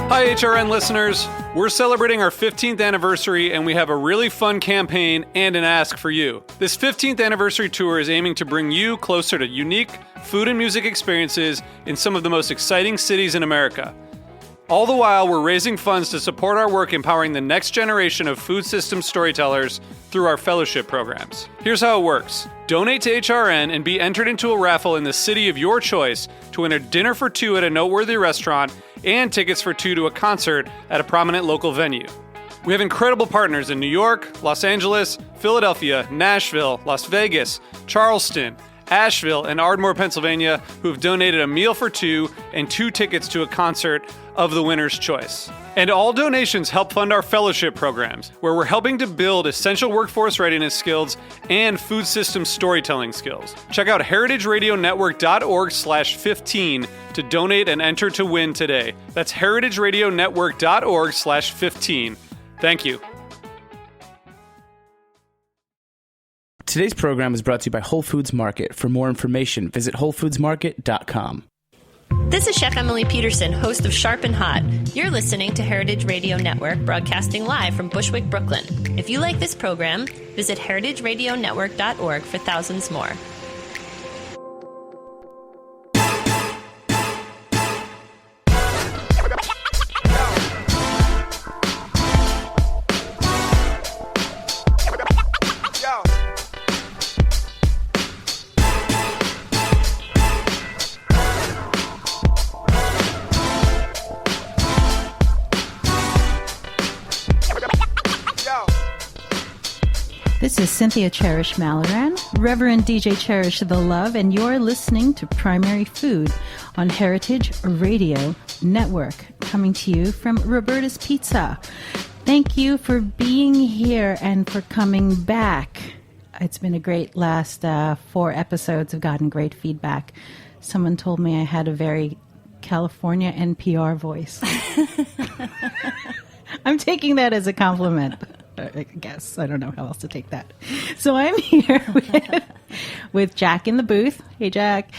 Hi, HRN listeners. We're celebrating our 15th anniversary, and we have a really fun campaign and an ask for you. This 15th anniversary tour is aiming to bring you closer to unique food and music experiences in some of the most exciting cities in America. All the while, we're raising funds to support our work empowering the next generation of food system storytellers through our fellowship programs. Here's how it works. Donate to HRN and be entered into a raffle in the city of your choice to win a dinner for two at a noteworthy restaurant and tickets for two to a concert at a prominent local venue. We have incredible partners in New York, Los Angeles, Philadelphia, Nashville, Las Vegas, Charleston, Asheville, and Ardmore, Pennsylvania, who have donated a meal for two and two tickets to a concert of the winner's choice. And all donations help fund our fellowship programs, where we're helping to build essential workforce readiness skills and food system storytelling skills. Check out heritageradionetwork.org/15 to donate and enter to win today. That's heritageradionetwork.org/15. Thank you. Today's program is brought to you by Whole Foods Market. For more information, visit WholeFoodsMarket.com. This is Chef Emily Peterson, host of Sharp and Hot. You're listening to Heritage Radio Network, broadcasting live from Bushwick, Brooklyn. If you like this program, visit heritageradionetwork.org for thousands more. This is Cynthia Cherish Malloran, Reverend DJ Cherish the Love, and you're listening to Primary Food on Heritage Radio Network, coming to you from Roberta's Pizza. Thank you for being here and for coming back. It's been a great last 4 episodes. I've gotten great feedback. Someone told me I had a very California NPR voice. I'm taking that as a compliment. I guess. I don't know how else to take that. So I'm here with Jack in the booth. Hey, Jack.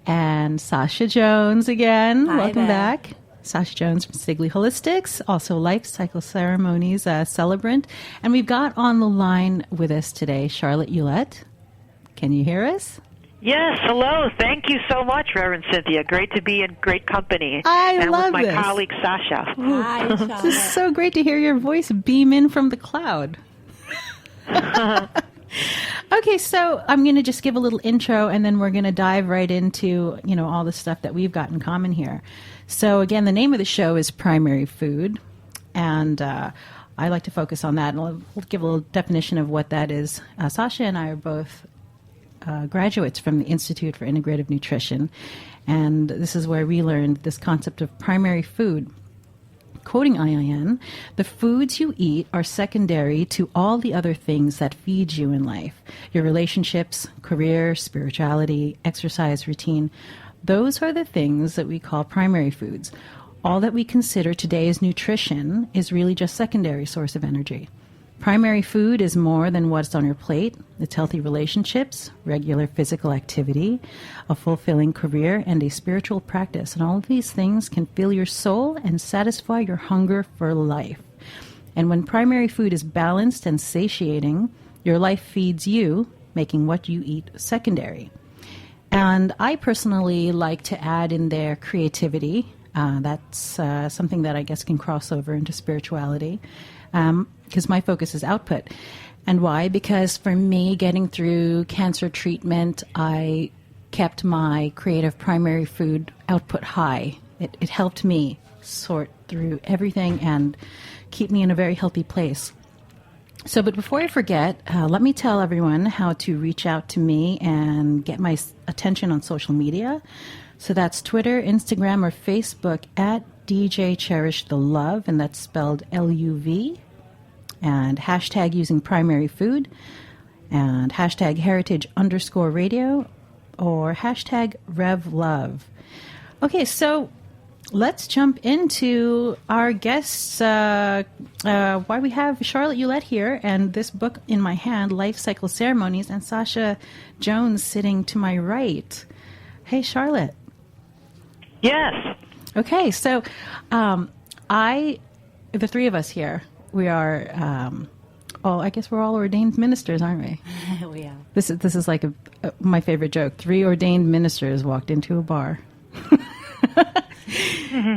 And Sasha Jones again. Hi Welcome there. back. Sasha Jones from Stigley Holistics, also Life Cycle Ceremonies Celebrant. And we've got on the line with us today Charlotte Ulett. Can you hear us? Yes, hello. Thank you so much, Reverend Cynthia. Great to be in great company. I love with my this. colleague, Sasha. Hi, This Charlotte. is so great to hear your voice beam in from the cloud. Okay, so I'm going to just give a little intro, and then we're going to dive right into, all the stuff that we've got in common here. So again, the name of the show is Primary Food, and I like to focus on that, and we'll give a little definition of what that is. Sasha and I are both graduates from the Institute for Integrative Nutrition, and this is where we learned this concept of primary food. Quoting IIN, the foods you eat are secondary to all the other things that feed you in life. Your relationships, career, spirituality, exercise routine, those are the things that we call primary foods. All that we consider today as nutrition is really just secondary source of energy. Primary food is more than what's on your plate. It's healthy relationships, regular physical activity, a fulfilling career, and a spiritual practice. And all of these things can fill your soul and satisfy your hunger for life. And when primary food is balanced and satiating, your life feeds you, making what you eat secondary. And I personally like to add in there creativity. That's something that I guess can cross over into spirituality. Because my focus is output. And why? Because for me, getting through cancer treatment, I kept my creative primary food output high. It helped me sort through everything and keep me in a very healthy place. So, but before I forget, let me tell everyone how to reach out to me and get my attention on social media. So that's Twitter, Instagram, or Facebook at DJ Cherish the Love, and that's spelled LUV. And hashtag using primary food, and hashtag heritage_radio, or hashtag RevLuv. Okay, so let's jump into our guests. Why we have Charlotte Ulett here, and this book in my hand, Life Cycle Ceremonies, and Sasha Jones sitting to my right. Hey, Charlotte. Yes. Okay, so The three of us here, we are, I guess we're all ordained ministers, aren't we? We are. This is like my favorite joke. 3 ordained ministers walked into a bar.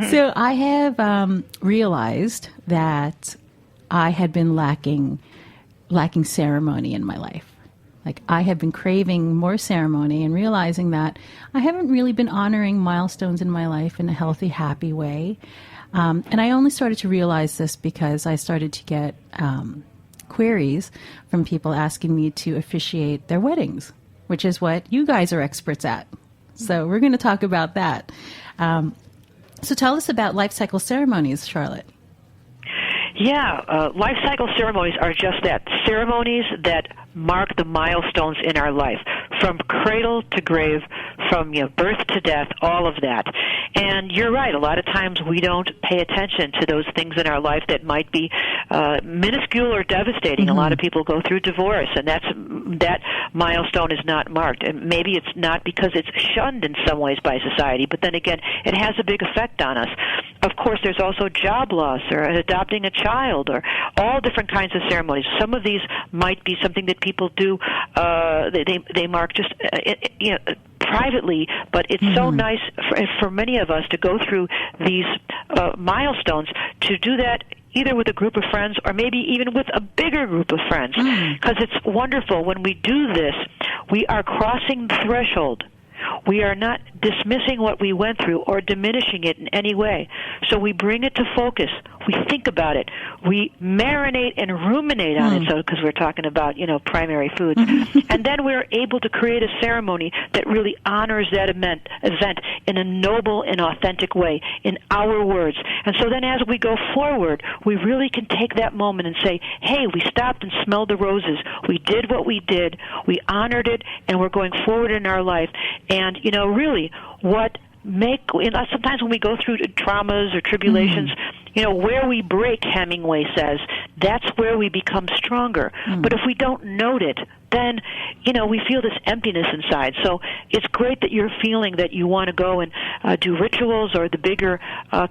So I have realized that I had been lacking ceremony in my life. Like, I have been craving more ceremony and realizing that I haven't really been honoring milestones in my life in a healthy, happy way. And I only started to realize this because I started to get queries from people asking me to officiate their weddings, which is what you guys are experts at. So we're going to talk about that. So tell us about life cycle ceremonies, Charlotte. Yeah, life cycle ceremonies are just that, ceremonies that mark the milestones in our life, from cradle to grave, from birth to death, all of that. And you're right, a lot of times we don't pay attention to those things in our life that might be minuscule or devastating. Mm-hmm. A lot of people go through divorce, and that milestone is not marked. And maybe it's not because it's shunned in some ways by society, but then again, it has a big effect on us. Of course, there's also job loss or adopting a child or all different kinds of ceremonies. Some of these might be something that people do, they mark just privately, but it's so nice for many of us to go through these milestones, to do that either with a group of friends or maybe even with a bigger group of friends, because it's wonderful. When we do this, we are crossing the threshold. We are not dismissing what we went through or diminishing it in any way. So we bring it to focus. We think about it. We marinate and ruminate on it, so because we're talking about, primary foods. And then we're able to create a ceremony that really honors that event in a noble and authentic way, in our words. And so then as we go forward, we really can take that moment and say, hey, we stopped and smelled the roses. We did what we did. We honored it, and we're going forward in our life. And, really, sometimes when we go through traumas or tribulations, where we break, Hemingway says, that's where we become stronger. But if we don't note it, then, we feel this emptiness inside. So it's great that you're feeling that you want to go and do rituals, or the bigger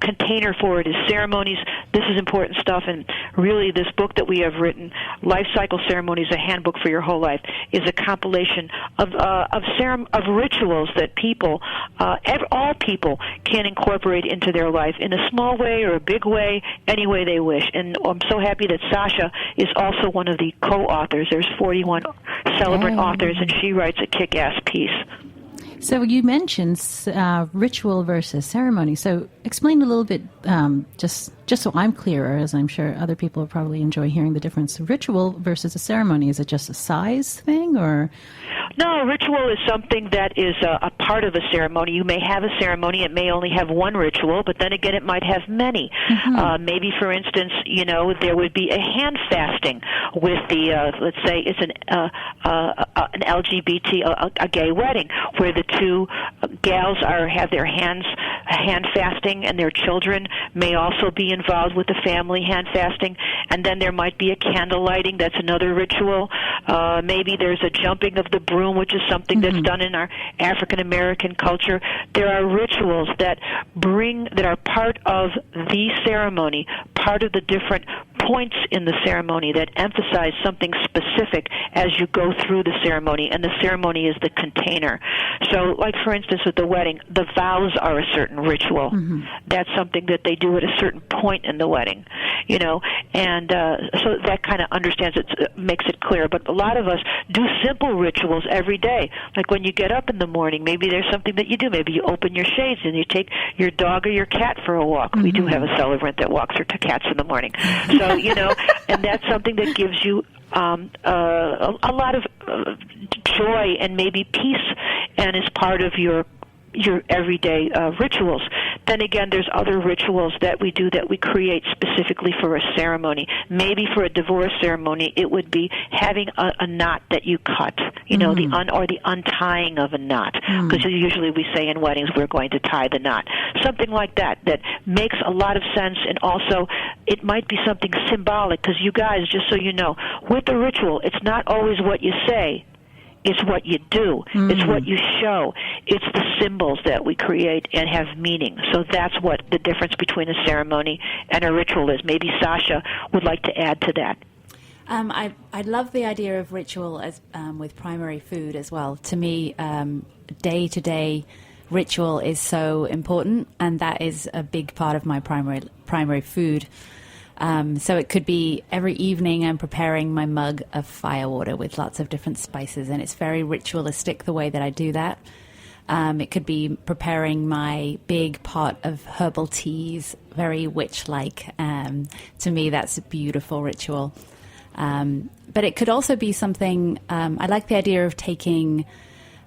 container for it is ceremonies. This is important stuff, and really this book that we have written, Life Cycle Ceremonies, A Handbook for Your Whole Life, is a compilation of rituals that all people can incorporate into their life in a small way or a big way, any way they wish. And I'm so happy that Sasha is also one of the co-authors. There's 41 Celebrant authors, and she writes a kick-ass piece. So you mentioned ritual versus ceremony. So explain a little bit, just so I'm clearer, as I'm sure other people probably enjoy hearing the difference. Ritual versus a ceremony, is it just a size thing, or? No, ritual is something that is a part of a ceremony. You may have a ceremony, it may only have one ritual, but then again it might have many. Maybe, for instance, there would be a hand fasting with the, let's say it's an LGBT, a gay wedding, where the two gals have their hand fasting, and their children may also be involved with the family hand fasting. And then there might be a candle lighting, that's another ritual. Maybe there's a jumping of the broom, which is something that's done in our African American culture. There are rituals that are part of the ceremony, part of the different points in the ceremony that emphasize something specific as you go through the ceremony, and the ceremony is the container. So, like for instance with the wedding, the vows are a certain ritual. That's something that they do at a certain point in the wedding, and so that kind of understands it, makes it clear. But a lot of us do simple rituals every day. Like when you get up in the morning, maybe there's something that you do. Maybe you open your shades and you take your dog or your cat for a walk. We do have a celebrant that walks her cats in the morning. So, and that's something that gives you a lot of joy and maybe peace, and is part of your everyday rituals. Then again, there's other rituals that we do that we create specifically for a ceremony. Maybe for a divorce ceremony, it would be having a knot that you cut, the untying of a knot. Because usually we say in weddings we're going to tie the knot. Something like that makes a lot of sense, and also it might be something symbolic. Because you guys, just so you know, with the ritual, it's not always what you say. It's what you do. It's what you show. It's the symbols that we create and have meaning. So that's what the difference between a ceremony and a ritual is. Maybe Sasha would like to add to that. I love the idea of ritual as with primary food as well. To me, day-to-day ritual is so important, and that is a big part of my primary food. So it could be every evening I'm preparing my mug of firewater with lots of different spices, and it's very ritualistic the way that I do that. It could be preparing my big pot of herbal teas, very witch-like. To me, that's a beautiful ritual. But it could also be something, I like the idea of taking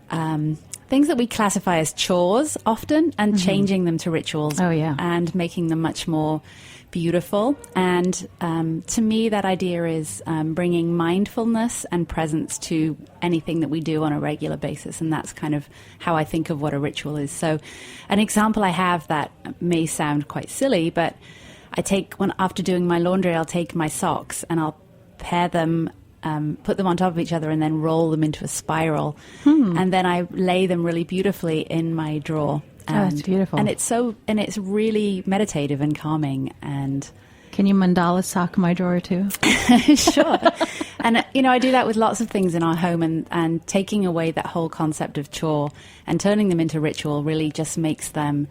things that we classify as chores often and changing them to rituals. Oh, yeah. And making them much more beautiful. And to me, that idea is bringing mindfulness and presence to anything that we do on a regular basis. And that's kind of how I think of what a ritual is. So an example I have that may sound quite silly, but I take, after doing my laundry, I'll take my socks and I'll pair them, put them on top of each other, and then roll them into a spiral. And then I lay them really beautifully in my drawer. And, that's beautiful. And it's really meditative and calming. And can you mandala sock my drawer too? Sure. And I do that with lots of things in our home, and taking away that whole concept of chore and turning them into ritual really just makes them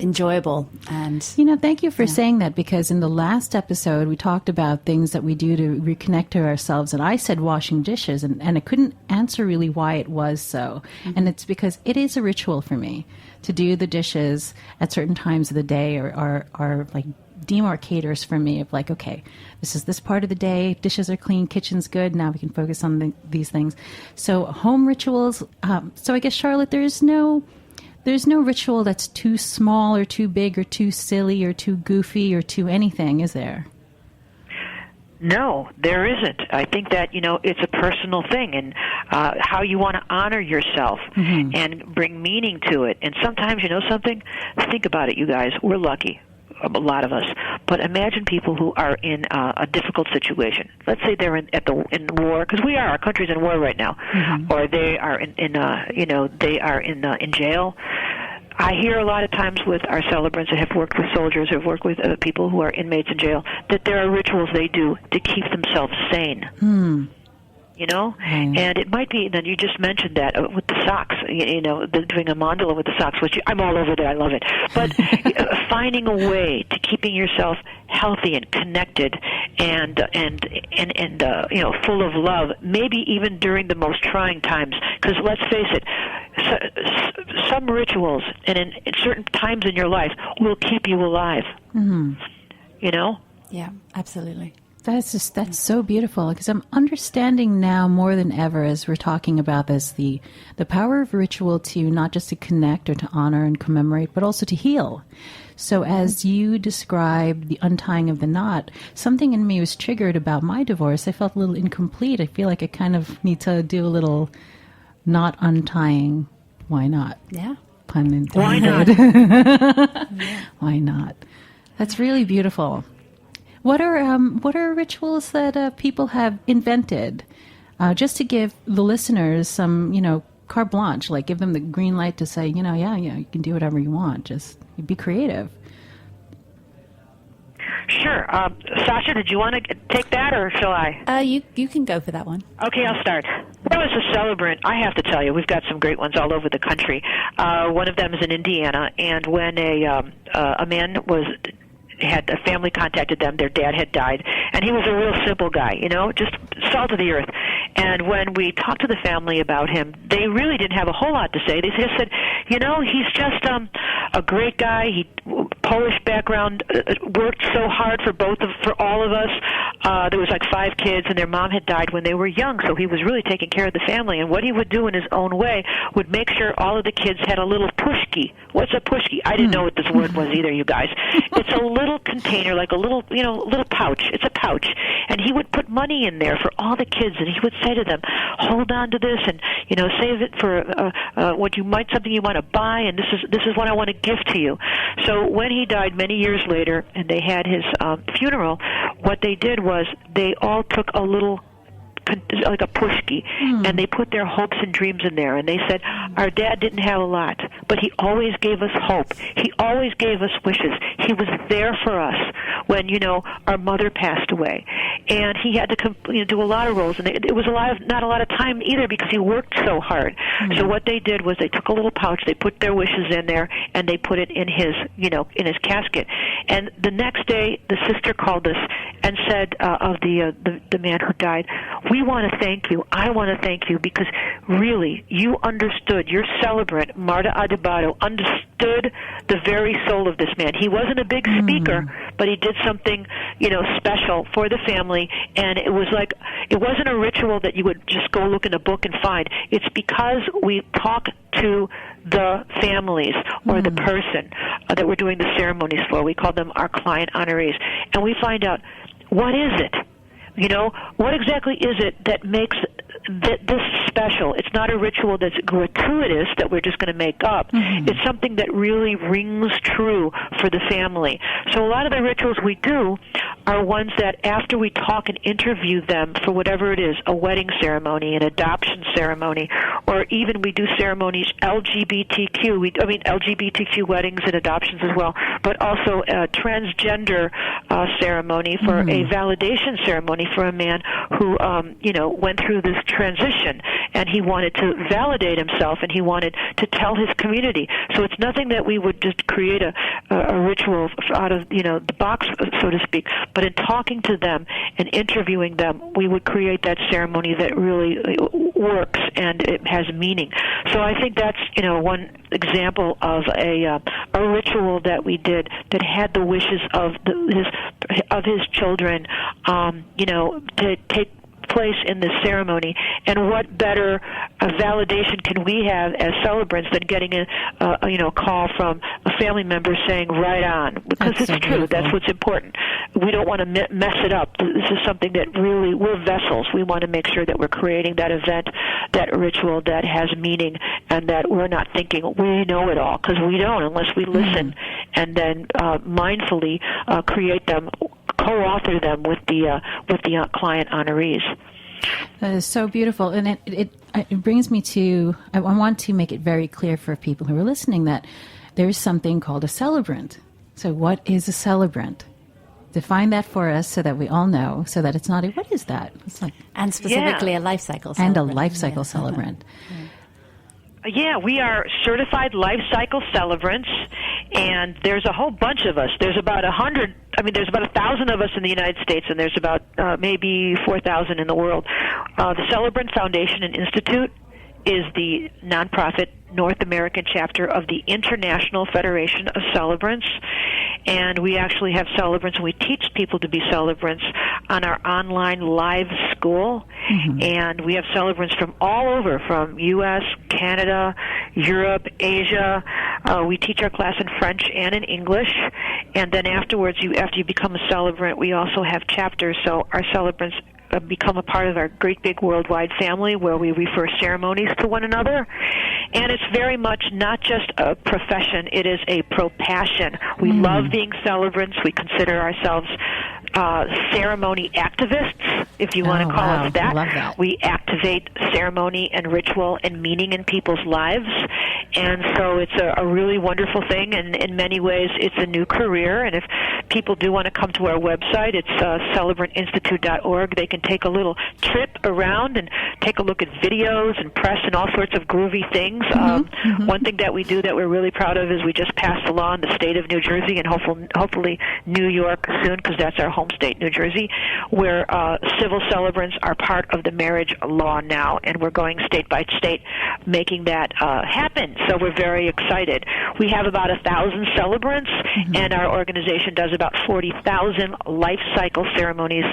enjoyable. And thank you for saying that, because in the last episode we talked about things that we do to reconnect to ourselves, and I said washing dishes, and I couldn't answer really why it was so. And it's because it is a ritual for me to do the dishes at certain times of the day, or are like demarcators for me of like, okay, this is this part of the day, dishes are clean, kitchen's good, now we can focus on these things. So home rituals, so I guess, Charlotte, there's no ritual that's too small or too big or too silly or too goofy or too anything, is there? No, there isn't. I think that, it's a personal thing, and how you want to honor yourself and bring meaning to it. And sometimes, something, think about it, you guys, we're lucky, a lot of us. But imagine people who are in a difficult situation. Let's say they're in war, because our country's in war right now, or they are in jail. I hear a lot of times with our celebrants that have worked with soldiers, have worked with people who are inmates in jail, that there are rituals they do to keep themselves sane. And it might be, then you just mentioned that with the socks, doing a mandala with the socks, which I'm all over that, I love it. But finding a way to keeping yourself healthy and connected and full of love, maybe even during the most trying times, because let's face it, some rituals and in certain times in your life will keep you alive. yeah, absolutely. That's so beautiful, because I'm understanding now more than ever as we're talking about this, the power of ritual to not just to connect or to honor and commemorate, but also to heal. So as you described the untying of the knot, something in me was triggered about my divorce. I felt a little incomplete. I feel like I kind of need to do a little knot untying. Why not? Yeah. Pun intended. Why not? Why not? That's really beautiful. What are rituals that people have invented, just to give the listeners some, carte blanche, like give them the green light to say, you can do whatever you want. Just be creative. Sure. Sasha, did you want to take that, or shall I? You can go for that one. Okay, I'll start. There was a celebrant. I have to tell you, we've got some great ones all over the country. One of them is in Indiana, and when a man had a family contacted them, their dad had died, and he was a real simple guy, just salt of the earth. And when we talked to the family about him, they really didn't have a whole lot to say. They just said, he's just a great guy. He Polish background, worked so hard for all of us. There was like 5 kids, and their mom had died when they were young, so he was really taking care of the family. And what he would do in his own way would make sure all of the kids had a little pushki. What's a pushki? I didn't know what this word was either, you guys. It's a little container, like a little pouch. It's a pouch, and he would put money in there for all the kids, and he would say to them, "Hold on to this, and save it for something you want to buy, and this is what I want to give to you." So when he died many years later, and they had his funeral, what they did was they all took a little like a pushki, and they put their hopes and dreams in there. And they said, our dad didn't have a lot, but he always gave us hope. He always gave us wishes. He was there for us when, our mother passed away. And he had to do a lot of roles, and it was not a lot of time either because he worked so hard. So what they did was they took a little pouch, they put their wishes in there, and they put it in his, in his casket. And the next day, the sister called us and said of the man who died, we want to thank you. I want to thank you because really you understood. Your celebrant, Marta Adebayo, understood the very soul of this man. He wasn't a big speaker, but he did something, special for the family. And it wasn't a ritual that you would just go look in a book and find. It's because we talk to the families or the person that we're doing the ceremonies for. We call them our client honorees. And we find out, what is it? What exactly is it that makes this special? It's not a ritual that's gratuitous that we're just going to make up. It's something that really rings true for the family. So a lot of the rituals we do are ones that after we talk and interview them for whatever it is, a wedding ceremony, an adoption ceremony, or even we do ceremonies LGBTQ. LGBTQ weddings and adoptions as well, but also a transgender ceremony for a validation ceremony for a man who, went through this transition, and he wanted to validate himself, and he wanted to tell his community. So it's nothing that we would just create a ritual out of, the box, so to speak, but in talking to them and interviewing them, we would create that ceremony that really works and it has meaning. So I think that's, one example of a ritual that we did that had the wishes of his children, to take place in this ceremony. And what better validation can we have as celebrants than getting a call from a family member saying, right on, because it's true. Beautiful. That's what's important. We don't want to mess it up. This is something that really, we're vessels. We want to make sure that we're creating that event, that ritual that has meaning, and that we're not thinking we know it all, because we don't unless we listen and then mindfully create them, co-author them with the client honorees. That is so beautiful, and it brings me to, I want to make it very clear for people who are listening that there's something called a celebrant. So what is a celebrant? Define that for us so that we all know, so that it's not what is that? It's like, and specifically a life cycle celebrant. And a life cycle celebrant. Yeah, we are certified life cycle celebrants, and there's a whole bunch of us. There's about 100. There's about 1,000 of us in the United States, and there's about maybe 4,000 in the world. The Celebrant Foundation Institute is the nonprofit North American chapter of the International Federation of Celebrants, and we actually have celebrants, and we teach people to be celebrants on our online live school, and we have celebrants from all over, from U.S., Canada, Europe, Asia. We teach our class in French and in English, and then afterwards, after you become a celebrant, we also have chapters, so our celebrants become a part of our great big worldwide family where we refer ceremonies to one another. And it's very much not just a profession, it is a pro-passion. We love being celebrants. We consider ourselves ceremony activists, if you want to call us that. Love that. We activate ceremony and ritual and meaning in people's lives. And so it's a really wonderful thing, and in many ways it's a new career. And if people do want to come to our website, it's celebrantinstitute.org. They can take a little trip around and take a look at videos and press and all sorts of groovy things. One thing that we do that we're really proud of is we just passed a law in the state of New Jersey and hopefully New York soon, because that's our home state, New Jersey, where civil celebrants are part of the marriage law now, and we're going state by state making that happen. So we're very excited. We have about 1,000 celebrants, and our organization does about 40,000 life cycle ceremonies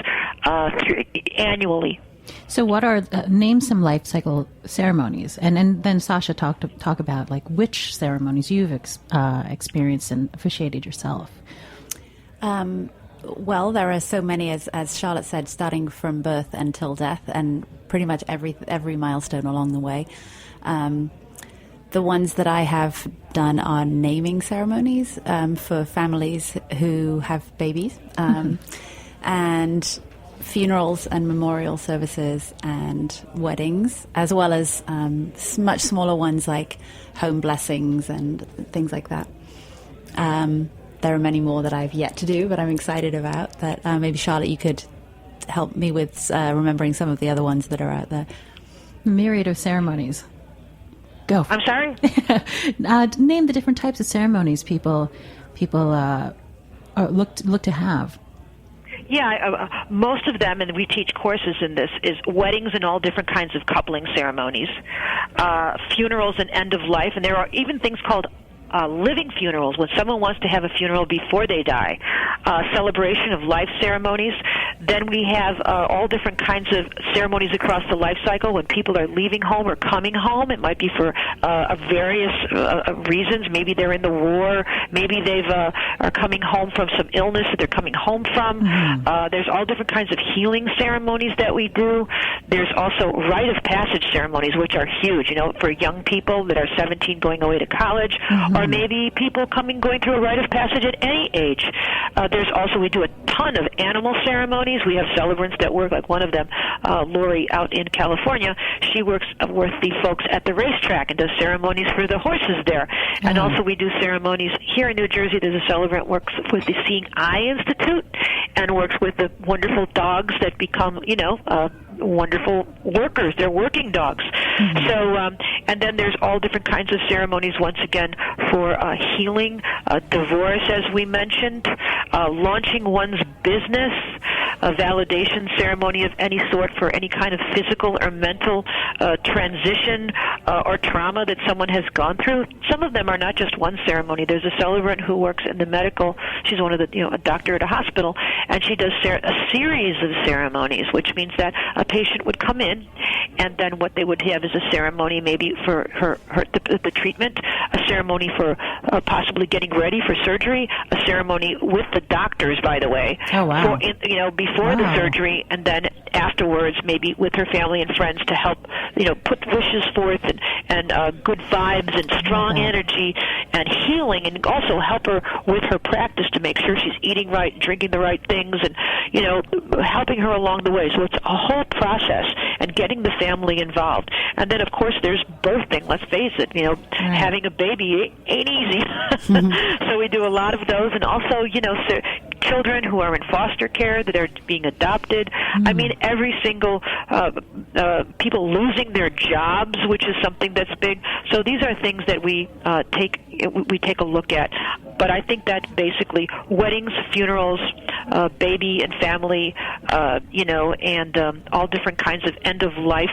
annually. So what are, name some life cycle ceremonies, and then Sasha talk about like which ceremonies you've experienced and officiated yourself. Well, there are so many, as Charlotte said, starting from birth until death, and pretty much every milestone along the way. The ones that I have done are naming ceremonies for families who have babies, and funerals and memorial services and weddings, as well as much smaller ones like home blessings and things like that. There are many more that I've yet to do, but I'm excited about that. Maybe, Charlotte, you could help me with remembering some of the other ones that are out there. Myriad of ceremonies. Go. I'm sorry? Name the different types of ceremonies people look to have. Yeah, most of them, and we teach courses in this, is weddings and all different kinds of coupling ceremonies, funerals and end of life, and there are even things called living funerals, when someone wants to have a funeral before they die, celebration of life ceremonies. Then we have all different kinds of ceremonies across the life cycle when people are leaving home or coming home. It might be for various reasons. Maybe they're in the war. Maybe they've are coming home from some illness that they're coming home from. There's all different kinds of healing ceremonies that we do. There's also rite of passage ceremonies, which are huge, for young people that are 17 going away to college, or maybe people going through a rite of passage at any age. There's also, we do a ton of animal ceremonies. We have celebrants that work, like one of them, Lori out in California. She works with the folks at the racetrack and does ceremonies for the horses there. And also we do ceremonies here in New Jersey. There's a celebrant works with the Seeing Eye Institute and works with the wonderful dogs that become, wonderful workers. They're working dogs. So, and then there's all different kinds of ceremonies, once again, for healing, divorce, as we mentioned, launching one's business, a validation ceremony of any sort for any kind of physical or mental transition or trauma that someone has gone through. Some of them are not just one ceremony. There's a celebrant who works in the medical, she's one of the, a doctor at a hospital, and she does a series of ceremonies, which means that a patient would come in, and then what they would have is a ceremony maybe for the treatment, a ceremony for possibly getting ready for surgery, a ceremony with the doctors, by the way, before the surgery, and then afterwards maybe with her family and friends to help, put wishes forth and good vibes and strong energy and healing, and also help her with her practice to make sure she's eating right, drinking the right things, and, helping her along the way. So it's a whole process, and getting the family involved. And then, of course, there's birthing. Let's face it, having a baby ain't easy. So we do a lot of those, and also, children who are in foster care that are being adopted. I mean, every single people losing their jobs, which is something that's big. So these are things that we take a look at. But I think that basically weddings, funerals, baby and family, and all different kinds of end of life,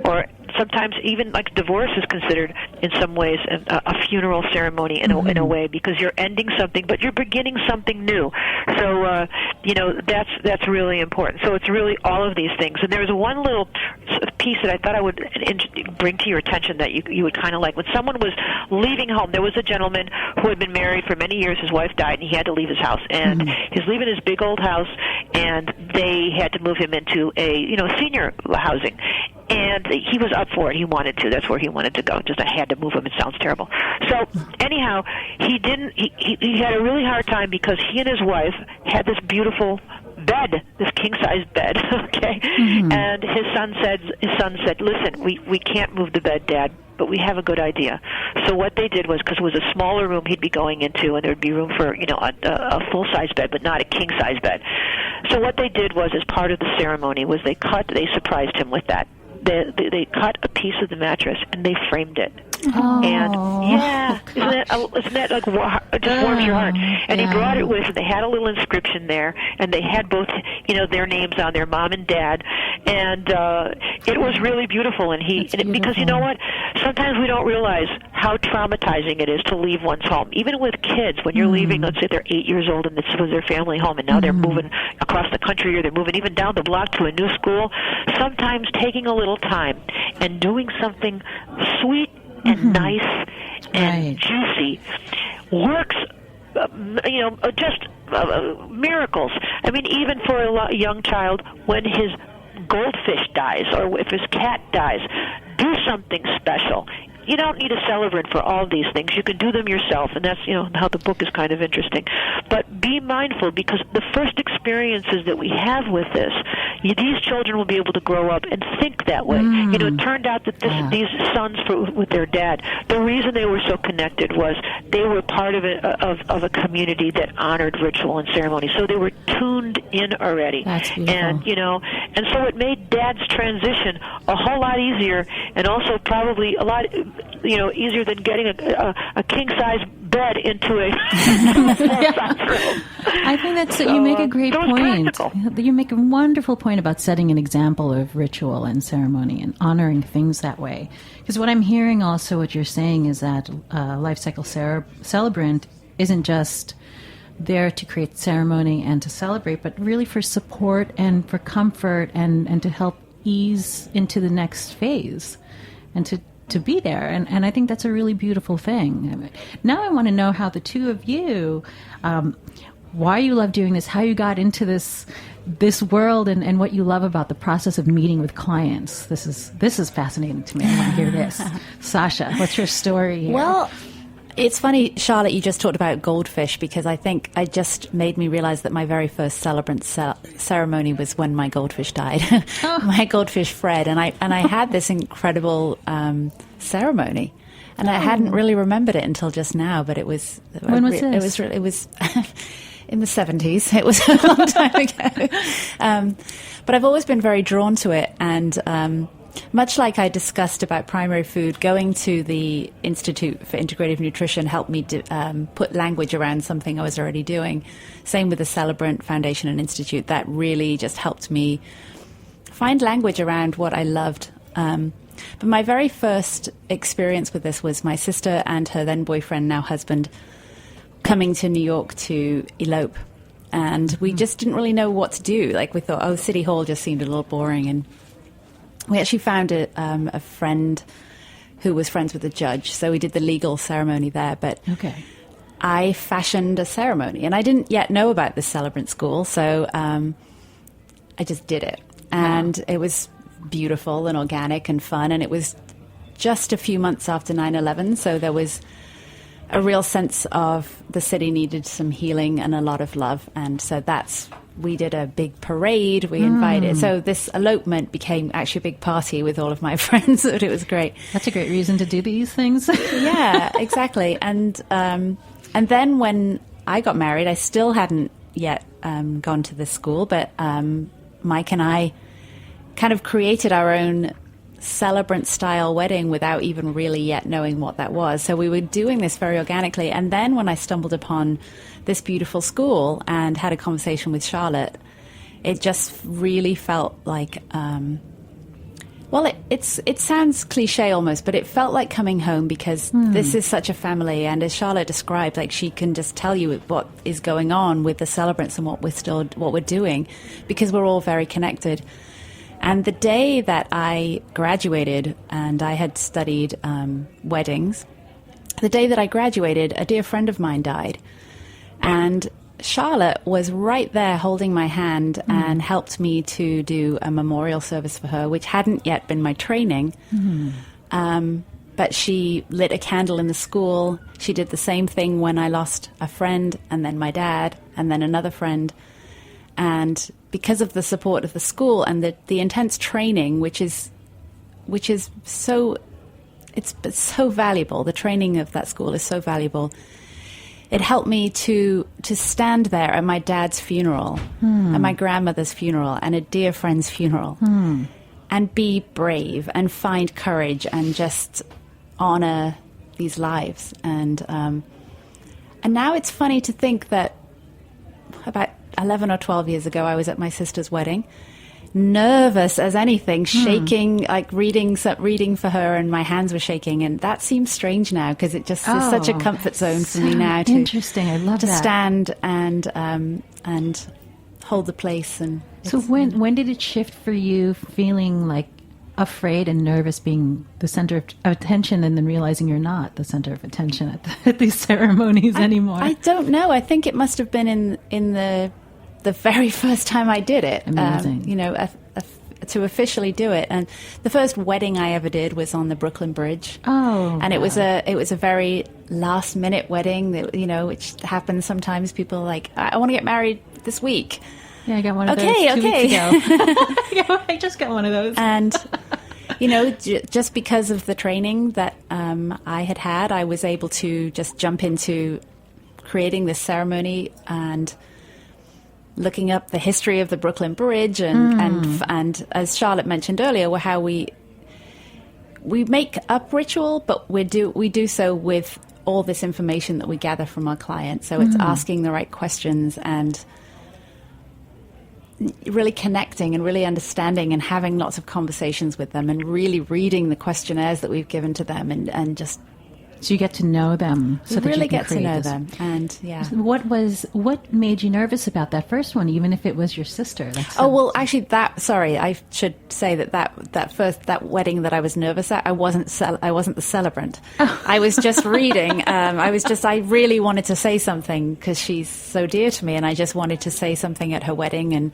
or sometimes even like divorce is considered in some ways a funeral ceremony in a way, because you're ending something but you're beginning something new. So that's really important. So it's really all of these things. And there's one little piece that I thought I would bring to your attention that you would kind of like. When someone was leaving home, there was a gentleman who had been married for many years. His wife died, and he had to leave his house, and he's leaving his big old house, and they had to move him into a senior housing. And he was up for it. He wanted to. That's where he wanted to go. Just I had to move him. It sounds terrible. So anyhow, he didn't. He had a really hard time because he and his wife had this beautiful bed, this king-size bed. Okay, and his son said, "Listen, we can't move the bed, Dad, but we have a good idea." So what they did was, because it was a smaller room he'd be going into, and there'd be room for a full-size bed, but not a king-size bed. So what they did was, as part of the ceremony, was they surprised him with that. They cut a piece of the mattress and they framed it. And isn't that like it just warms your heart? And he brought it with him. They had a little inscription there, and they had both their names on there, Mom and Dad, and it was really beautiful. And because you know what, sometimes we don't realize how traumatizing it is to leave one's home. Even with kids, when you're leaving, let's say they're 8 years old and this was their family home, and now they're moving across the country, or they're moving even down the block to a new school. Sometimes taking a little time and doing something sweet and nice and juicy works, just miracles. I mean, even for a young child, when his goldfish dies or if his cat dies, do something special. You don't need a celebrant for all these things. You can do them yourself, and that's how the book is kind of interesting. But be mindful, because the first experiences that we have with this these children will be able to grow up and think that way. It turned out that these sons with their dad, the reason they were so connected was they were part of a community that honored ritual and ceremony. So they were tuned in already. That's beautiful. And so it made Dad's transition a whole lot easier, and also probably a lot easier than getting a king size bed into a room. I think that's you make a great point. Practical. You make a wonderful point about setting an example of ritual and ceremony and honoring things that way. Because what I'm hearing also, what you're saying is that Life Cycle Celebrant isn't just there to create ceremony and to celebrate, but really for support and for comfort and to help ease into the next phase and to be there. And I think that's a really beautiful thing. Now I want to know how the two of you, why you love doing this, how you got into this world, and what you love about the process of meeting with clients. This is fascinating to me. I want to hear this. Sasha, what's your story here? Well, it's funny, Charlotte, you just talked about goldfish, because I think it just made me realize that my very first celebrant ceremony was when my goldfish died. My goldfish Fred, and I had this incredible ceremony, and I hadn't really remembered it until just now. But it was when was this? It was in the 70s. It was a long time ago. But I've always been very drawn to it, and much like I discussed about primary food, going to the Institute for Integrative Nutrition helped me put language around something I was already doing. Same with the Celebrant Foundation Institute. That really just helped me find language around what I loved. But my very first experience with this was my sister and her then boyfriend, now husband, coming to New York to elope. And we just didn't really know what to do. Like, we thought, City Hall just seemed a little boring. And we actually found a friend who was friends with the judge, so we did the legal ceremony there. But I fashioned a ceremony, and I didn't yet know about this celebrant school, so I just did it. And it was beautiful and organic and fun, and it was just a few months after 9/11, so there was a real sense of the city needed some healing and a lot of love. And so we did a big parade, we invited, so this elopement became actually a big party with all of my friends. It was great. That's a great reason to do these things. Yeah, exactly. And then when I got married, I still hadn't yet gone to this school, but Mike and I kind of created our own celebrant style wedding without even really yet knowing what that was. So we were doing this very organically. And then when I stumbled upon this beautiful school and had a conversation with Charlotte, it just really felt like, it sounds cliche almost, but it felt like coming home, because this is such a family. And as Charlotte described, like, she can just tell you what is going on with the celebrants and what we're doing, because we're all very connected. And the day that I graduated, and I had studied weddings, the day that I graduated, a dear friend of mine died. And Charlotte was right there holding my hand and helped me to do a memorial service for her, which hadn't yet been my training. But she lit a candle in the school. She did the same thing when I lost a friend, and then my dad, and then another friend. And because of the support of the school and the intense training, which is so valuable, the training of that school is so valuable. It helped me to stand there at my dad's funeral, at my grandmother's funeral, and a dear friend's funeral, and be brave and find courage and just honor these lives. And now it's funny to think that about 11 or 12 years ago, I was at my sister's wedding, nervous as anything, shaking, like reading for her, and my hands were shaking. And that seems strange now, because it just is such a comfort zone for me now. Interesting. I love to that. stand and hold the place. And so when did it shift for you, feeling like afraid and nervous, being the center of attention, and then realizing you're not the center of attention at these ceremonies anymore? I don't know. I think it must have been in the very first time I did it. Amazing. To officially do it. And the first wedding I ever did was on the Brooklyn Bridge. And it was a very last minute wedding that, which happens sometimes. People are like, I want to get married this week. Yeah, I got one of those Okay, 2 weeks ago. I just got one of those. And, just because of the training that I had, I was able to just jump into creating this ceremony and looking up the history of the Brooklyn Bridge and as Charlotte mentioned earlier, how we make up ritual, but we do so with all this information that we gather from our clients. So it's asking the right questions and really connecting and really understanding and having lots of conversations with them and really reading the questionnaires that we've given to them and just so you get to know them. So that really you can get to create know this. them. And yeah. What made you nervous about that first one, even if it was your sister? Oh, well, actually, I should say that wedding that I was nervous at, I wasn't the celebrant. Oh. I was just reading. I really wanted to say something because she's so dear to me, and I just wanted to say something at her wedding, and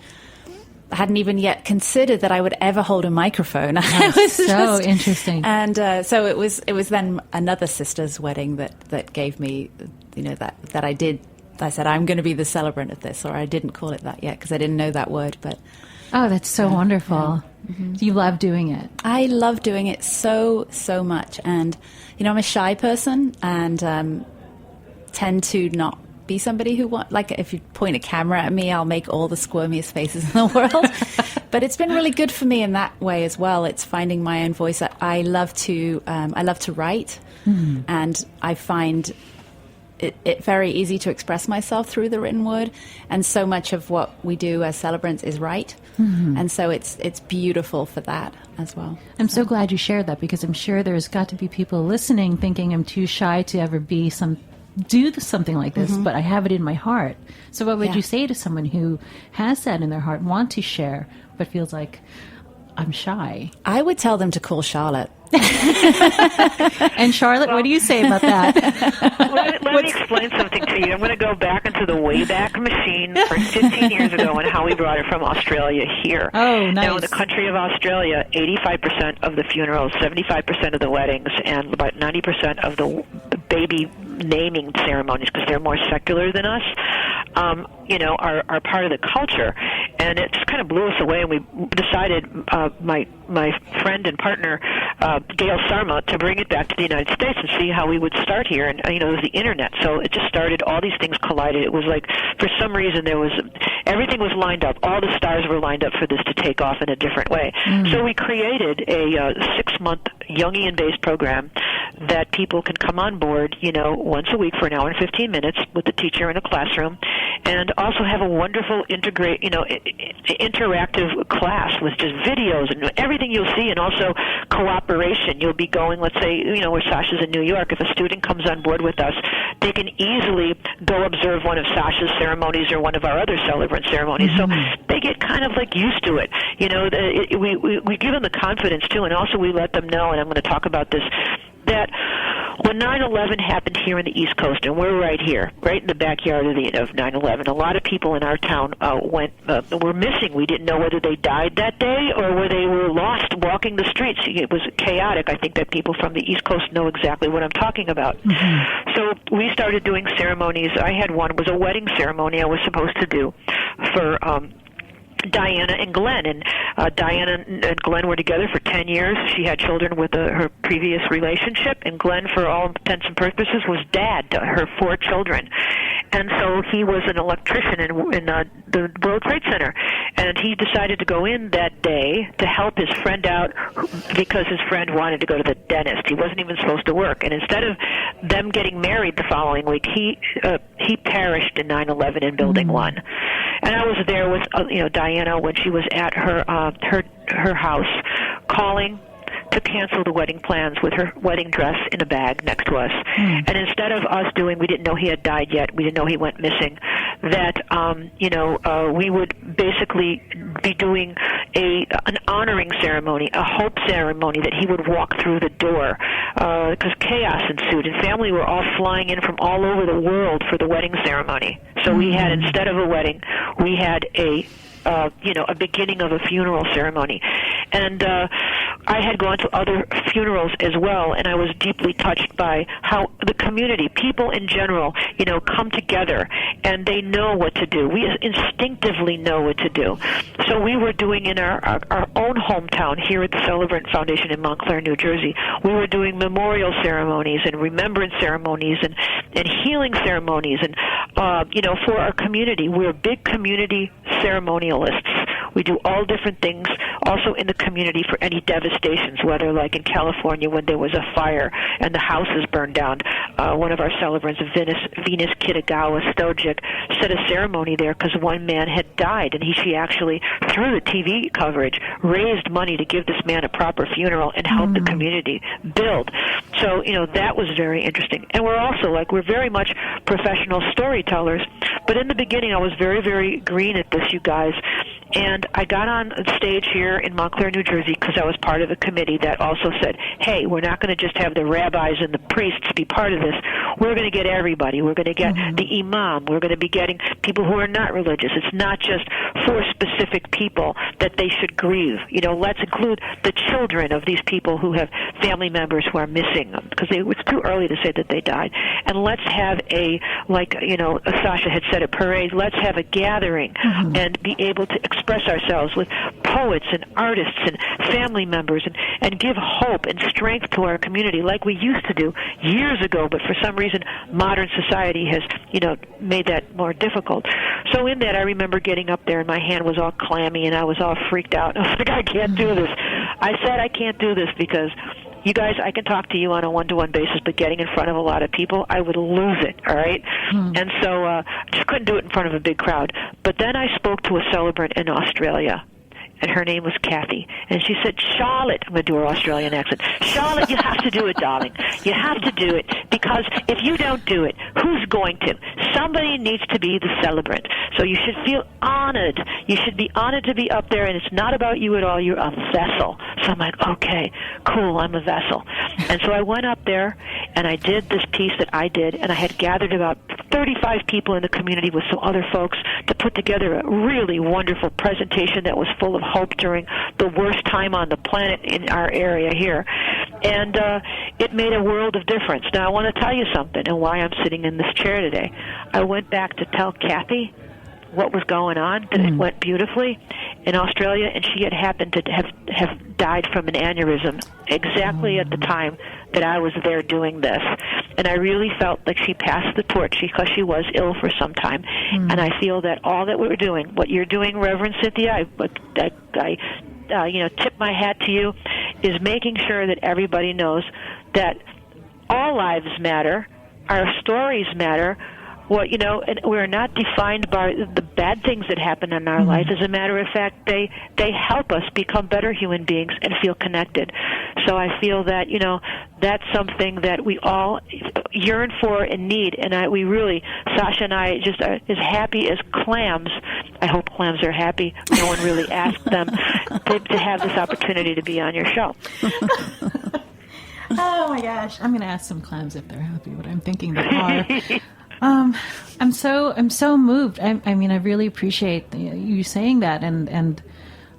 I hadn't even yet considered that I would ever hold a microphone. That's so interesting. And so it was then another sister's wedding that gave me, that I did. I said, I'm going to be the celebrant of this, or I didn't call it that yet because I didn't know that word. But oh, that's so wonderful. Yeah. Mm-hmm. You love doing it. I love doing it so much. And, I'm a shy person and tend to not be somebody who if you point a camera at me, I'll make all the squirmiest faces in the world. But it's been really good for me in that way as well. It's finding my own voice. I love to write, and I find it very easy to express myself through the written word. And so much of what we do as celebrants is write, and so it's beautiful for that as well. I'm so glad you shared that, because I'm sure there's got to be people listening thinking I'm too shy to ever do something like this, but I have it in my heart. So what would you say to someone who has that in their heart, want to share, but feels like, I'm shy? I would tell them to call Charlotte. And Charlotte, what do you say about that? Let me explain something to you. I'm going to go back into the Wayback Machine for 15 years ago and how we brought it from Australia here. Oh, nice. Now, in the country of Australia, 85% of the funerals, 75% of the weddings, and about 90% of the baby naming ceremonies, because they're more secular than us, are part of the culture. And it just kind of blew us away, and we decided, my friend and partner, Gail Sarma, to bring it back to the United States and see how we would start here. And, it was the internet. So it just started, all these things collided. It was like, for some reason, everything was lined up. All the stars were lined up for this to take off in a different way. So we created a 6-month Jungian-based program that people can come on board, once a week for an hour and 15 minutes with the teacher in a classroom, and also have a wonderful interactive class with just videos and everything you'll see, and also cooperation. You'll be going, let's say, where Sasha's in New York. If a student comes on board with us, they can easily go observe one of Sasha's ceremonies or one of our other celebrant ceremonies. So they get kind of like used to it. We give them the confidence too, and also we let them know, and I'm going to talk about this, that when 9/11 happened here in the East Coast, and we're right here, right in the backyard of 9/11, a lot of people in our town were missing. We didn't know whether they died that day or whether they were lost walking the streets. It was chaotic. I think that people from the East Coast know exactly what I'm talking about. So we started doing ceremonies. I had one. It was a wedding ceremony I was supposed to do for Diana and Glenn, and Diana and Glenn were together for 10 years. She had children with her previous relationship, and Glenn, for all intents and purposes, was dad to her 4 children. And so he was an electrician in the World Trade Center, and he decided to go in that day to help his friend out because his friend wanted to go to the dentist. He wasn't even supposed to work, and instead of them getting married the following week, he perished in 9/11 in Building 1. And I was there with Diana when she was at her house, calling to cancel the wedding plans with her wedding dress in a bag next to us. And instead of us we didn't know he had died yet, we didn't know he went missing, that we would basically be doing an honoring ceremony, a hope ceremony, that he would walk through the door, because chaos ensued, and family were all flying in from all over the world for the wedding ceremony. So we had, instead of a wedding, we had a beginning of a funeral ceremony. And I had gone to other funerals as well, and I was deeply touched by how the community, people in general, come together, and they know what to do. We instinctively know what to do. So we were doing in our own hometown here at the Celebrant Foundation in Montclair, New Jersey, we were doing memorial ceremonies and remembrance ceremonies and healing ceremonies, and for our community. We're big community ceremonialists. We do all different things also in the community for any devastations, whether like in California when there was a fire and the houses burned down. One of our celebrants, Venus Kitagawa Stojic, set a ceremony there because one man had died, and she actually, through the TV coverage, raised money to give this man a proper funeral and help the community build. So, that was very interesting. And we're very much professional storytellers, but in the beginning I was very, very green at this, you guys. And I got on stage here in Montclair, New Jersey, because I was part of a committee that also said, hey, we're not going to just have the rabbis and the priests be part of this. We're going to get everybody. We're going to get the imam. We're going to be getting people who are not religious. It's not just for specific people that they should grieve. Let's include the children of these people who have family members who are missing them, because it's too early to say that they died. And let's have Sasha had said at Parade, let's have a gathering and be able to express ourselves with poets and artists and family members and give hope and strength to our community like we used to do years ago, but for some reason modern society has, made that more difficult. So in that, I remember getting up there and my hand was all clammy and I was all freaked out. I was like, I can't do this. I said I can't do this because you guys, I can talk to you on a one-to-one basis, but getting in front of a lot of people, I would lose it, all right? And so I just couldn't do it in front of a big crowd. But then I spoke to a celebrant in Australia, and her name was Kathy. And she said, Charlotte, I'm going to do her Australian accent, Charlotte, you have to do it, darling. You have to do it, because if you don't do it, who's going to? Somebody needs to be the celebrant. So you should feel honored. You should be honored to be up there, and it's not about you at all. You're a vessel. So I'm like, okay, cool, I'm a vessel. And so I went up there, and I did this piece that I did, and I had gathered about 35 people in the community with some other folks to put together a really wonderful presentation that was full of hope during the worst time on the planet in our area here. And it made a world of difference. Now, I want to tell you something, and why I'm sitting in this chair today. I went back to tell Kathy what was going on, that it went beautifully in Australia, and she had happened to have died from an aneurysm exactly at the time that I was there doing this. And I really felt like she passed the torch because she was ill for some time. And I feel that all that we're doing, what you're doing, Reverend Cynthia, I tip my hat to you, is making sure that everybody knows that all lives matter, our stories matter. And we're not defined by the bad things that happen in our life. As a matter of fact, they help us become better human beings and feel connected. So I feel that, that's something that we all yearn for and need. And we really, Sasha and I, just are as happy as clams. I hope clams are happy. No one really asked them to have this opportunity to be on your show. Oh my gosh, I'm going to ask some clams if they're happy, but I'm thinking they are. I'm so moved. I mean, I really appreciate you saying that, and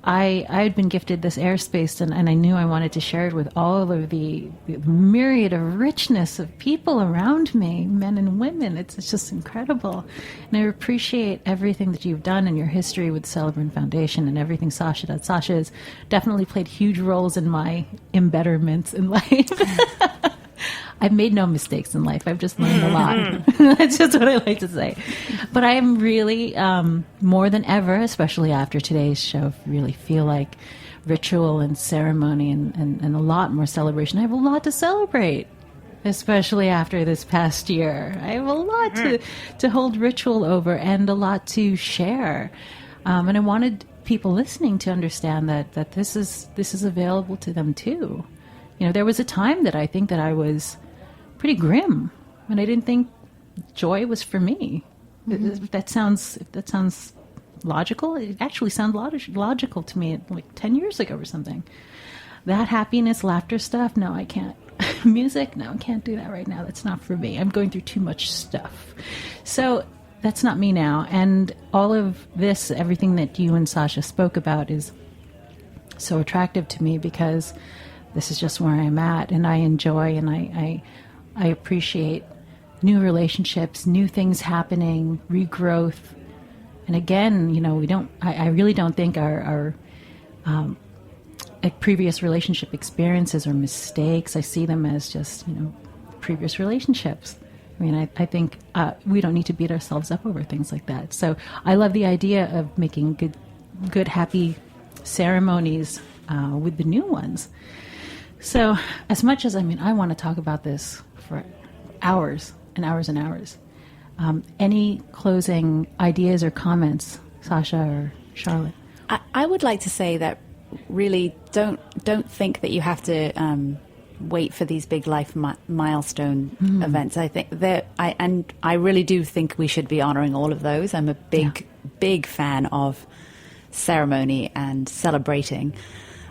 I had been gifted this airspace, and I knew I wanted to share it with all of the myriad of richness of people around me, men and women. It's just incredible, and I appreciate everything that you've done in your history with Celebrant Foundation and everything Sasha does. Sasha has definitely played huge roles in my embetterments in life. I've made no mistakes in life. I've just learned a lot. That's just what I like to say. But I am really, more than ever, especially after today's show, really feel like ritual and ceremony and a lot more celebration. I have a lot to celebrate, especially after this past year. I have a lot to hold ritual over and a lot to share. And I wanted people listening to understand that this is available to them too. There was a time that I think that I was pretty grim, and I didn't think joy was for me. That sounds logical. It actually sounds logical to me like 10 years ago or something. That happiness, laughter stuff, no, I can't. Music, no, I can't do that right now. That's not for me. I'm going through too much stuff. So that's not me now. And all of this, everything that you and Sasha spoke about is so attractive to me, because this is just where I'm at, and I enjoy and I appreciate new relationships, new things happening, regrowth. And again, I really don't think our previous relationship experiences or mistakes. I see them as just, previous relationships. I mean, I think we don't need to beat ourselves up over things like that. So I love the idea of making good, happy ceremonies with the new ones. So as much as, I want to talk about this for hours and hours and hours. Any closing ideas or comments, Sasha or Charlotte? I would like to say that really don't think that you have to wait for these big life milestone events. I think I really do think we should be honoring all of those. I'm a big fan of ceremony and celebrating.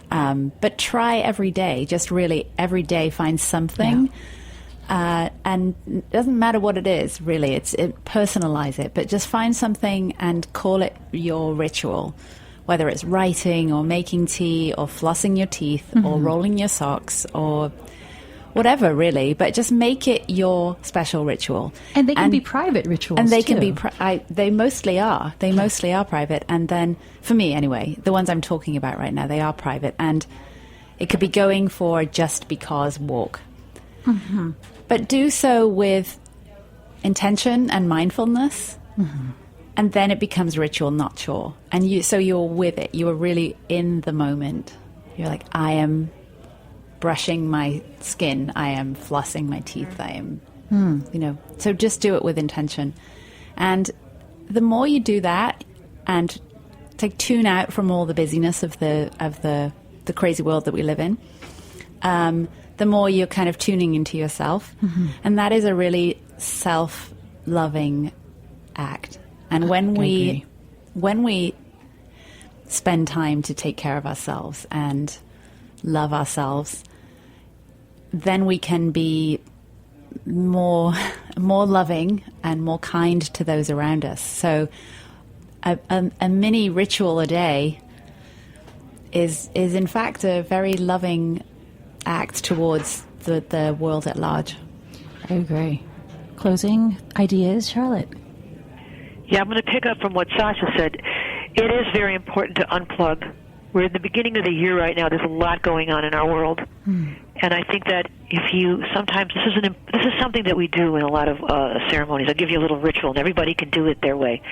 But try every day, just really every day find something. Yeah. And it doesn't matter what it is, really. Personalize it, but just find something and call it your ritual. Whether it's writing or making tea or flossing your teeth or rolling your socks or whatever, really. But just make it your special ritual. And they can be private rituals, and they too. Can be. They mostly are. They mostly are private. And then, for me anyway, the ones I'm talking about right now, they are private. And it could be going for a just because walk. Mm-hmm. But do so with intention and mindfulness, and then it becomes ritual, not chore. And you're with it. You are really in the moment. You're like, I am brushing my skin. I am flossing my teeth. I am, So just do it with intention. And the more you do that, and tune out from all the busyness of the crazy world that we live in. The more you're kind of tuning into yourself. And that is a really self-loving act. And when we spend time to take care of ourselves and love ourselves, then we can be more loving and more kind to those around us. So a mini ritual a day is in fact a very loving act towards the world at large. I agree. Closing ideas, Charlotte? Yeah, I'm going to pick up from what Sasha said. It is very important to unplug. We're in the beginning of the year right now. There's a lot going on in our world. And I think that sometimes this is something that we do in a lot of ceremonies. I'll give you a little ritual, and everybody can do it their way.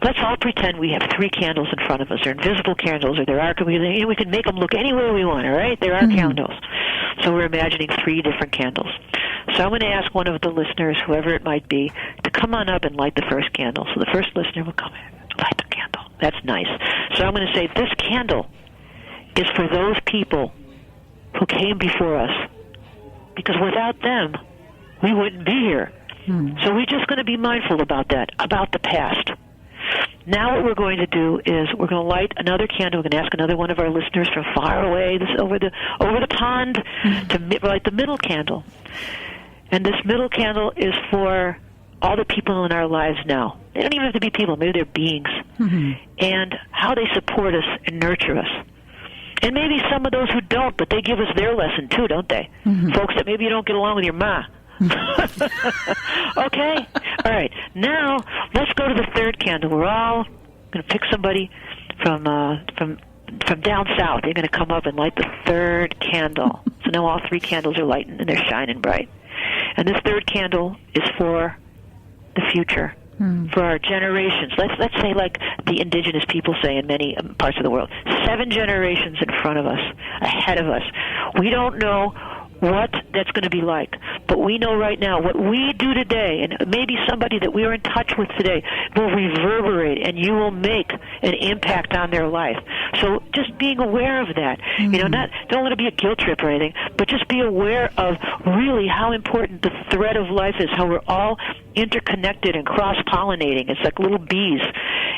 Let's all pretend we have 3 candles in front of us. They're invisible candles, or we can make them look any way we want, all right? They're our candles. So we're imagining 3 different candles. So I'm going to ask one of the listeners, whoever it might be, to come on up and light the first candle. So the first listener will come in, light the candle. That's nice. So I'm going to say, this candle is for those people who came before us, because without them, we wouldn't be here. So we're just going to be mindful about that, about the past. Now what we're going to do is we're going to light another candle. We're going to ask another one of our listeners from far away, over the pond, to light the middle candle. And this middle candle is for all the people in our lives now. They don't even have to be people. Maybe they're beings. And how they support us and nurture us. And maybe some of those who don't, but they give us their lesson too, don't they? Folks that maybe you don't get along with your ma. Okay? All right. Now, let's go to the third candle. We're all going to pick somebody from down south. They're going to come up and light the third candle. So now all 3 candles are lighting, and they're shining bright. And this third candle is for the future, for our generations. Let's say, like the indigenous people say in many parts of the world, 7 generations in front of us, ahead of us. We don't know what that's going to be like, but we know right now what we do today, and maybe somebody that we are in touch with today will reverberate, and you will make an impact on their life. So just being aware of that, don't let it be a guilt trip or anything, but just be aware of really how important the thread of life is, how we're all interconnected and cross-pollinating. It's like little bees.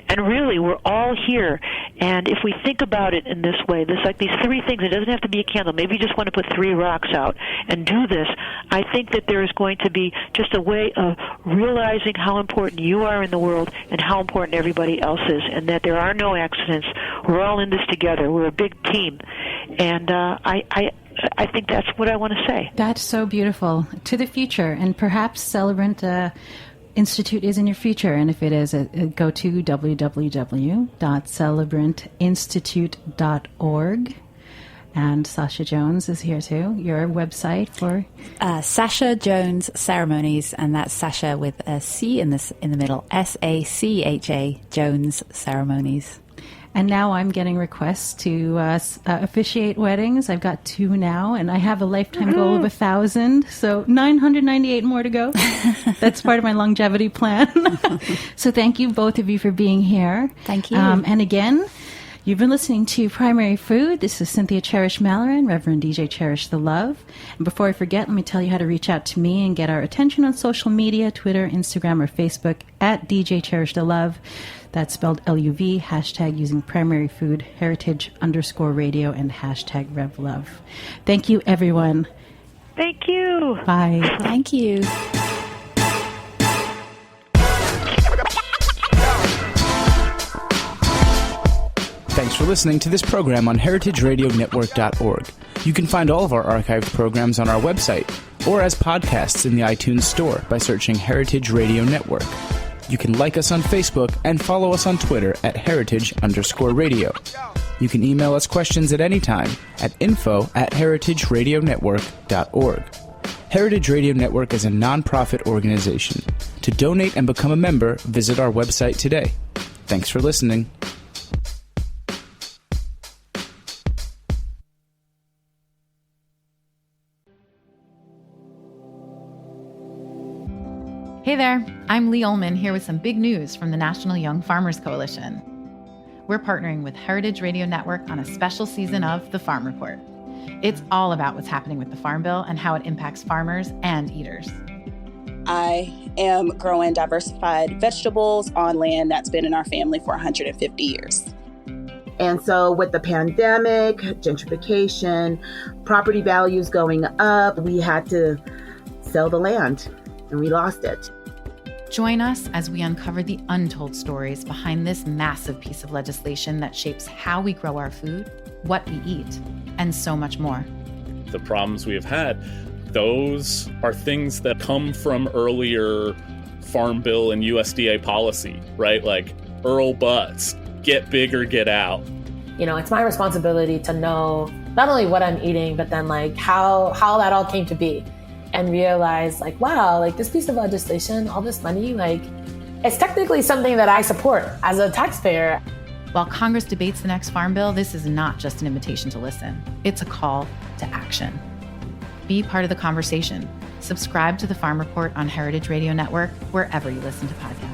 And really, we're all here. And if we think about it in this way, there's like these 3 things. It doesn't have to be a candle. Maybe you just want to put 3 rocks out and do this. I think that there is going to be just a way of realizing how important you are in the world and how important everybody else is, and that there are no accidents. We're all in this together. We're a big team. And I think that's what I want to say. That's so beautiful. To the future, and perhaps Celebrant Institute is in your future. And if it is, go to www.celebrantinstitute.org. And Sasha Jones is here too. Your website for Sasha Jones Ceremonies, and that's Sasha with a C in the middle. SACHA Jones Ceremonies. And now I'm getting requests to officiate weddings. I've got 2 now, and I have a lifetime goal of 1,000, so 998 more to go. That's part of my longevity plan. So thank you, both of you, for being here. Thank you. And again, you've been listening to Primary Food. This is Cynthia Cherish Malloran, Reverend DJ Cherish the Love. And before I forget, let me tell you how to reach out to me and get our attention on social media, Twitter, Instagram, or Facebook, at DJ Cherish the Love. That's spelled LUV, hashtag using Primary Food, heritage_radio, and hashtag RevLuv. Thank you, everyone. Thank you. Bye. Thank you. Thanks for listening to this program on heritageradionetwork.org. You can find all of our archived programs on our website or as podcasts in the iTunes Store by searching Heritage Radio Network. You can like us on Facebook and follow us on Twitter at heritage_radio. You can email us questions at any time at info@heritageradionetwork.org. Heritage Radio Network is a nonprofit organization. To donate and become a member, visit our website today. Thanks for listening. Hey there, I'm Lee Ullman here with some big news from the National Young Farmers Coalition. We're partnering with Heritage Radio Network on a special season of The Farm Report. It's all about what's happening with the Farm Bill and how it impacts farmers and eaters. I am growing diversified vegetables on land that's been in our family for 150 years. And so with the pandemic, gentrification, property values going up, we had to sell the land and we lost it. Join us as we uncover the untold stories behind this massive piece of legislation that shapes how we grow our food, what we eat, and so much more. The problems we have had, those are things that come from earlier Farm Bill and USDA policy, right? Like Earl Butts, get big or get out. You know, it's my responsibility to know not only what I'm eating, but then like how that all came to be. And realize like, wow, like this piece of legislation, all this money, like it's technically something that I support as a taxpayer. While Congress debates the next Farm Bill, this is not just an invitation to listen. It's a call to action. Be part of the conversation. Subscribe to the Farm Report on Heritage Radio Network, wherever you listen to podcasts.